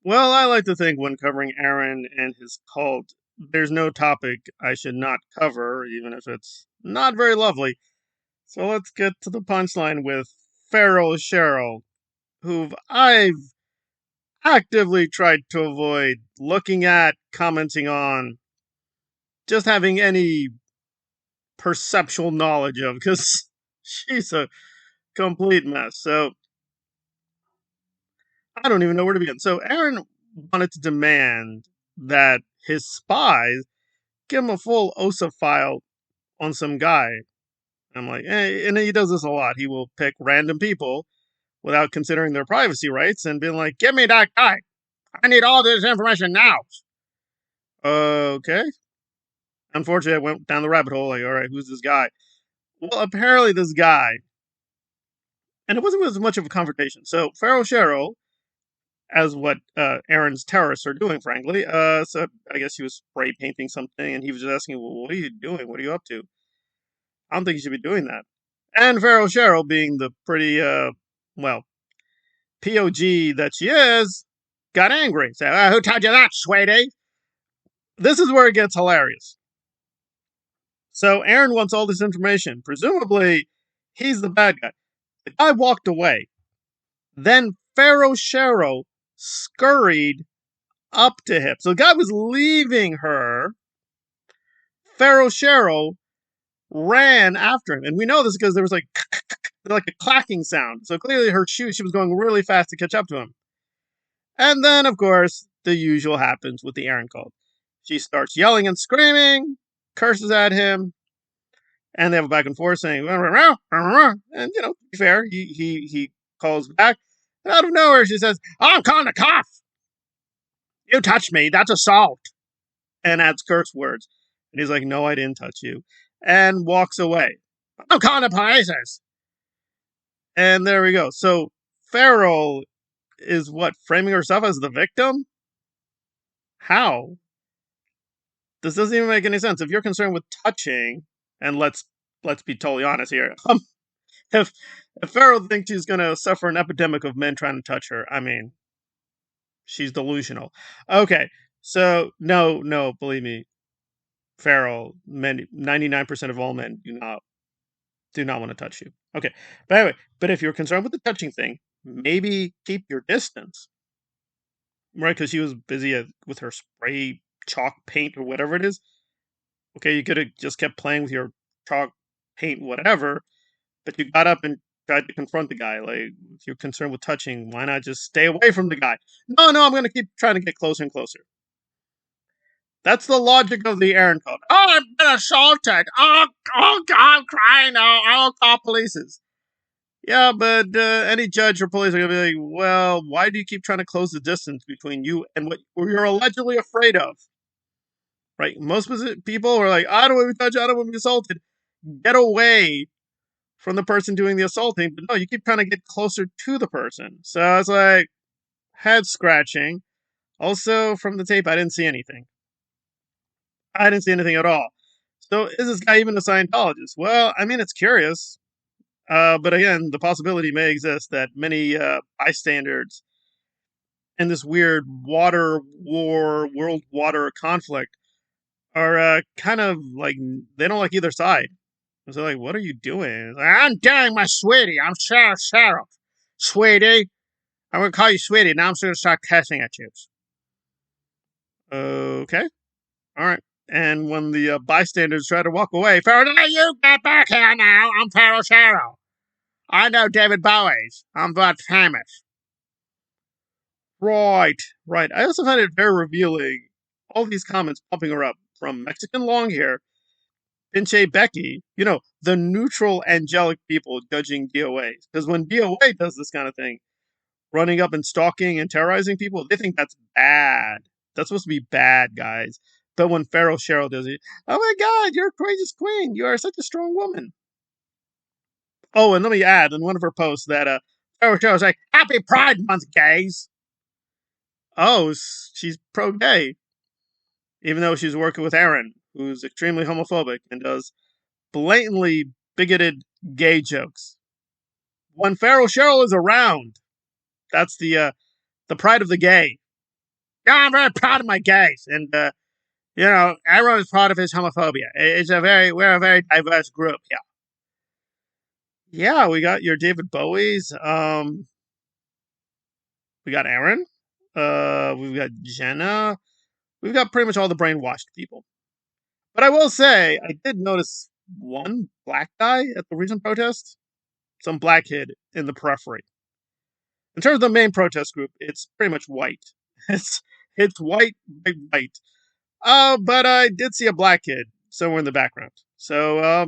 Well, I like to think when covering Aaron and his cult, there's no topic I should not cover, even if it's not very lovely. So let's get to the punchline with Feryl Cheryl, who I've actively tried to avoid looking at, commenting on, just having any perceptual knowledge of, because she's a complete mess. So I don't even know where to begin. So Aaron wanted to demand that his spies give him a full OSA file on some guy. I'm like, and he does this a lot. He will pick random people without considering their privacy rights and being like, give me that guy. I need all this information now. Okay. Unfortunately, I went down the rabbit hole. Like, all right, who's this guy? Well, apparently, this guy, and it wasn't as much of a confrontation. So, Feryl Cheryl, as what Aaron's terrorists are doing, frankly, so I guess he was spray painting something, and he was just asking, well, what are you doing? What are you up to? I don't think you should be doing that. And Feryl Cheryl, being the pretty, well, POG that she is, got angry. Said, who told you that, sweetie? This is where it gets hilarious. So Aaron wants all this information. Presumably, he's the bad guy. The guy walked away. Then Feryl Cheryl scurried up to him. So the guy was leaving her. Feryl Cheryl ran after him. And we know this because there was like a clacking sound. So clearly she was going really fast to catch up to him. And then, of course, the usual happens with the Aaron cult. She starts yelling and screaming, curses at him, and they have a back and forth saying, and to be fair, he calls back. And out of nowhere, she says, I'm calling the cops. You touched me. That's assault. And adds curse words. And he's like, no, I didn't touch you. And walks away. I'm calling the police. And there we go. So Feryl is what, framing herself as the victim? How? This doesn't even make any sense. If you're concerned with touching, and let's be totally honest here, if if Feryl thinks she's gonna suffer an epidemic of men trying to touch her, I mean, she's delusional. Okay, so no, believe me, Feryl, 99% of all men do not want to touch you. Okay, but anyway, but if you're concerned with the touching thing, maybe keep your distance, right? Because she was busy with her spray chalk paint or whatever it is. Okay, you could have just kept playing with your chalk paint, whatever, but you got up and tried to confront the guy. Like, if you're concerned with touching, why not just stay away from the guy? No, I'm going to keep trying to get closer and closer. That's the logic of the Aaron code. Oh, I've been assaulted. Oh, God, I'm crying. I'll call police. Yeah, but any judge or police are going to be like, well, why do you keep trying to close the distance between you and what you're allegedly afraid of? Right? Most people are like, I don't want to be touched, I don't want to be assaulted. Get away from the person doing the assaulting, but no, you keep trying to get closer to the person. So it's like head scratching. Also, from the tape, I didn't see anything. I didn't see anything at all. So is this guy even a Scientologist? Well, I mean, it's curious. But again, the possibility may exist that many bystanders in this weird water war, world water conflict are kind of like, they don't like either side. So like, what are you doing? Like, I'm doing my sweetie. I'm Cheryl. Sweetie. I'm going to call you sweetie. Now I'm just going to start cussing at you. Okay. All right. And when the bystanders try to walk away, Feryl, you get back here now. I'm Feryl Cheryl. I know David Bowie's. I'm that famous. Right. Right. I also find it very revealing. All these comments popping her up from Mexican long hair, Pinche Becky, the neutral angelic people judging DOAs. Because when DOA does this kind of thing, running up and stalking and terrorizing people, they think that's bad. That's supposed to be bad, guys. But when Feryl Cheryl does it, oh my God, you're a courageous queen. You are such a strong woman. Oh, and let me add in one of her posts that Feryl Cheryl's like, Happy Pride Month, gays. Oh, she's pro-gay, even though she's working with Aaron, who's extremely homophobic and does blatantly bigoted gay jokes. When Feryl Cheryl is around, that's the pride of the gay. Yeah, I'm very proud of my gays, and everyone is proud of his homophobia. We're a very diverse group. Yeah, yeah. We got your David Bowie's. We got Aaron. We've got Jenna. We've got pretty much all the brainwashed people. But I will say, I did notice one black guy at the recent protest. Some black kid in the periphery. In terms of the main protest group, it's pretty much white. It's it's white, big white. But I did see a black kid somewhere in the background. So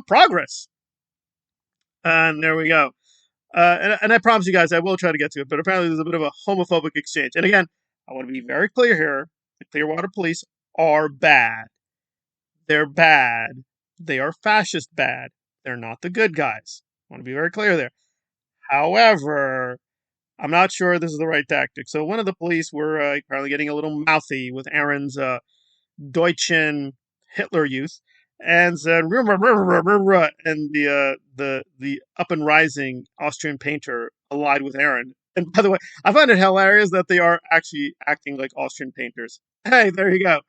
progress. And there we go. And I promise you guys, I will try to get to it. But apparently, there's a bit of a homophobic exchange. And again, I want to be very clear here: the Clearwater Police are bad. They're bad. They are fascist bad. They're not the good guys. I want to be very clear there. However, I'm not sure this is the right tactic. So one of the police were apparently getting a little mouthy with Aaron's Deutschen Hitler Youth, and said, and the up and rising Austrian painter allied with Aaron. And by the way, I find it hilarious that they are actually acting like Austrian painters. Hey, there you go.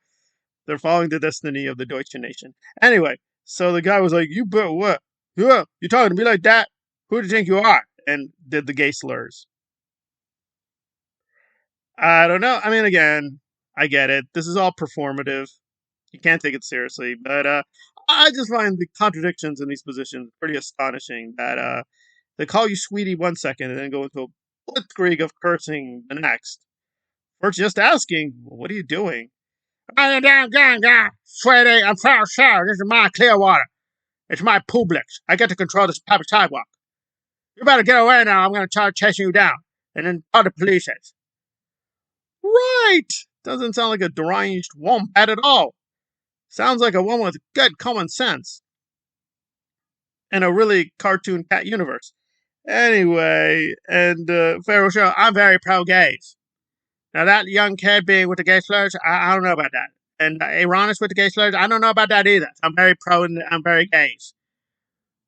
They're following the destiny of the Deutsche nation. Anyway, so the guy was like, "You but what? Yeah, you talking to me like that? Who do you think you are?" And did the gay slurs. I don't know. I mean, again, I get it. This is all performative. You can't take it seriously. But I just find the contradictions in these positions pretty astonishing. That they call you sweetie 1 second and then go into a blitzkrieg of cursing the next. Or just asking, what are you doing? I'm a damn gang guy, sweetie. I'm Feryl Cheryl. This is my Clearwater. It's my Publix. I get to control this public sidewalk. You better get away now. I'm going to start chasing you down. And then call the police. Right. Doesn't sound like a deranged wombat at all. Sounds like a woman with good common sense in a really cartoon cat universe. Anyway, and Pharaoh Show, I'm very pro gays. Now, that young kid being with the gay slurs, I don't know about that. And Aaronis with the gay slurs, I don't know about that either. I'm very pro and I'm very gays.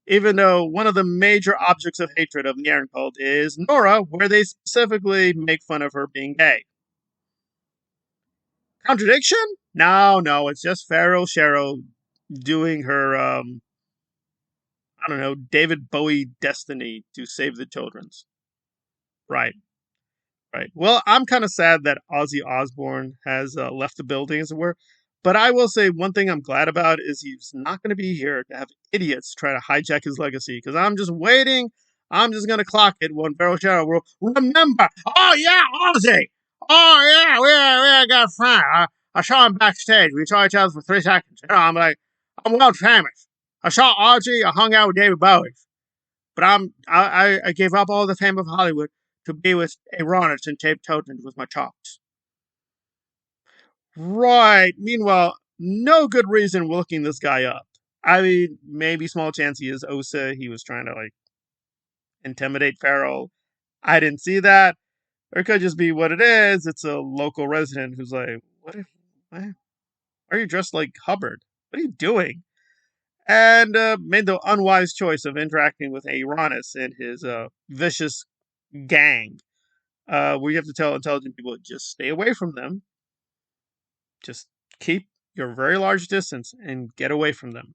Even though one of the major objects of hatred of the Aaron cult is Nora, where they specifically make fun of her being gay. Contradiction? No, no, it's just Feryl Cheryl doing her I don't know, David Bowie destiny to save the children's. Right, right. Well, I'm kind of sad that Ozzy Osbourne has left the building, as it were. But I will say one thing I'm glad about is he's not going to be here to have idiots try to hijack his legacy. Because I'm just waiting. I'm just going to clock it when Feral Shadow will remember. Oh, yeah, Ozzy. Oh, yeah, we got fun. I saw him backstage. We saw each other for 3 seconds. I'm like, I'm world famous. I saw Ozzy. I hung out with David Bowie. But I gave up all the fame of Hollywood to be with Aaronis and tape totems with my chops. Right. Meanwhile, no good reason we're looking this guy up. I mean, maybe small chance he is Osa. He was trying to like intimidate Farrell. I didn't see that. Or it could just be what it is. It's a local resident who's like, why are you dressed like Hubbard? What are you doing? And made the unwise choice of interacting with Aaronis and his vicious gang. Where you have to tell intelligent people just stay away from them. Just keep your very large distance and get away from them.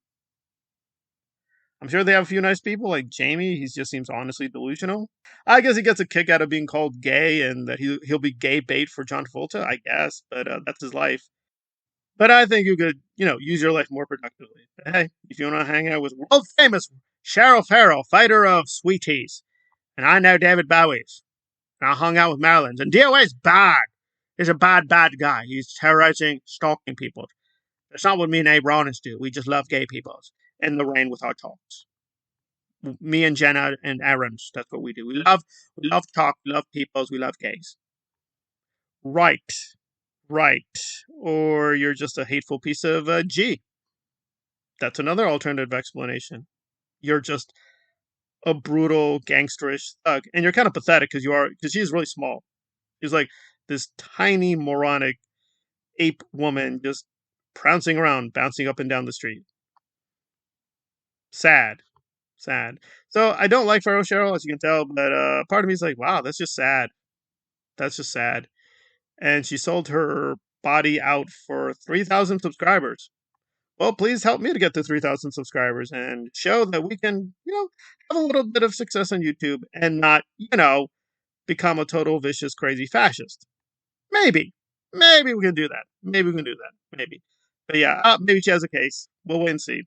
I'm sure they have a few nice people like Jamie. He just seems honestly delusional. I guess he gets a kick out of being called gay and that he'll be gay bait for John Travolta, I guess, but that's his life. But I think you could, use your life more productively. Hey, if you want to hang out with world famous Cheryl Farrell, fighter of sweeties, and I know David Bowie's, and I hung out with Marilyn's, and DOA's bad. He's a bad, bad guy. He's terrorizing, stalking people. That's not what me and Abe Rollins do. We just love gay people in the rain with our talks. Me and Jenna and Aaron's, that's what we do. We love talk, we love peoples, we love gays. Right, right. Or you're just a hateful piece of G. That's another alternative explanation. You're just a brutal, gangsterish thug, and you're kind of pathetic because she's really small. She's like this tiny, moronic ape woman just prancing around, bouncing up and down the street. Sad, sad. So I don't like Pharaoh Cheryl, as you can tell, but part of me is like, wow, that's just sad. That's just sad. and she sold her body out for 3,000 subscribers. Well, please help me to get to 3,000 subscribers and show that we can, have a little bit of success on YouTube and not, become a total vicious, crazy fascist. Maybe. Maybe we can do that. Maybe we can do that. Maybe. But yeah, maybe she has a case. We'll wait and see.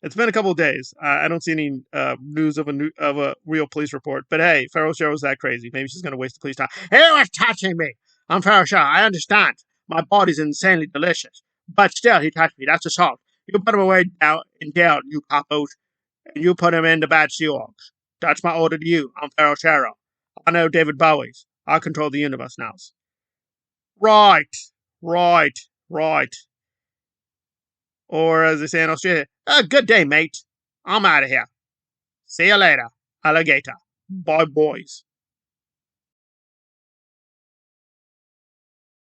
It's been a couple of days. I don't see any news of a real police report. But hey, Feryl Cheryl was that crazy. Maybe she's going to waste the police time. Who was touching me? I'm Feryl Cheryl. I understand. My body's insanely delicious. But still, he touched me. That's assault. You put him away now in jail, you cockos. And you put him in the bad Seahawks. That's my order to you. I'm Feryl Cheryl. I know David Bowie's. I control the universe now. Right. Right. Right. Or as they say in Australia, good day, mate. I'm out of here. See you later, alligator. Bye, boys.